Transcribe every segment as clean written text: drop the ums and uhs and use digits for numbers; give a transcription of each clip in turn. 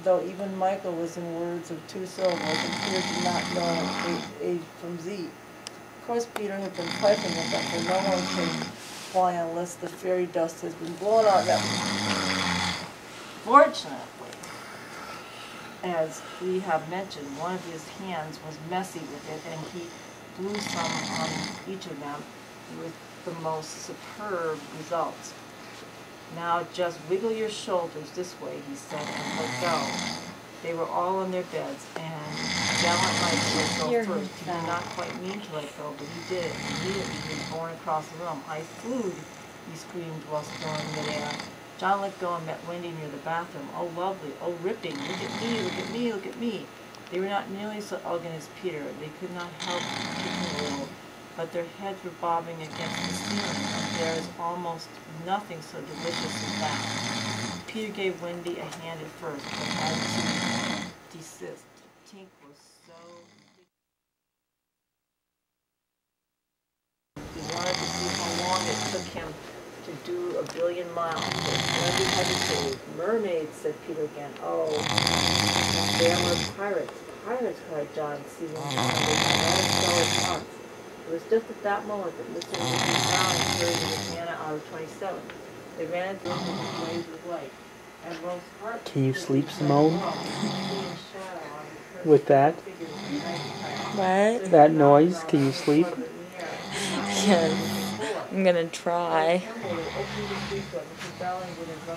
Though even Michael was in words of 2 syllables, and Peter did not know A from Z. Of course, Peter had been trifling with them, for no one can fly unless the fairy dust has been blown out of them. Fortunately, as we have mentioned, one of his hands was messy with it, and he blew some on each of them with the most superb results. Now just wiggle your shoulders this way, he said, and let go. They were all on their beds, and Gallant Mike let go first. He did not quite mean to let go, but he did. Immediately he was borne across the room. I flew, he screamed while still in midair. John let go and met Wendy near the bathroom. Oh, lovely. Oh, ripping. Look at me, look at me, look at me. They were not nearly so elegant as Peter. They could not help kicking a little, but their heads were bobbing against the ceiling, and there is almost nothing so delicious as that. Peter gave Wendy a hand at first, but had to desist. Tink was so... He wanted to see how long it took him to do 1,000,000,000 miles. Wendy hesitated. Mermaids, said Peter again. Oh, there were pirates. Pirates, cried John, seizing his fingers. It was just at that moment that Mr. and Mrs. Brown carried the Hannah out of 27. They ran into him with a blaze of light. And Rose Hart... Can you sleep, Simone? With that? What? That noise? Can you sleep? Yes. I'm gonna try.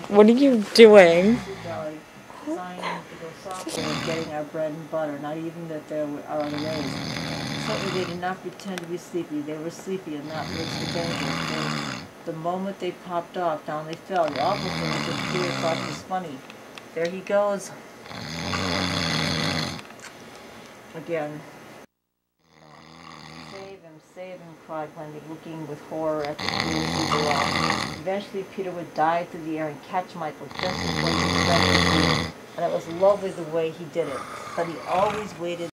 What are you doing? Getting our bread and butter, not even that they are on the rays. Certainly they did not pretend to be sleepy. They were sleepy, and that was the danger. The moment they popped off, down they fell. The awful thing was that Peter thought it was funny. There he goes. Again. Save him, cried Wendy, looking with horror at the community below. Eventually Peter would dive through the air and catch Michael just as what he expected to do. And it was lovely the way he did it. But he always waited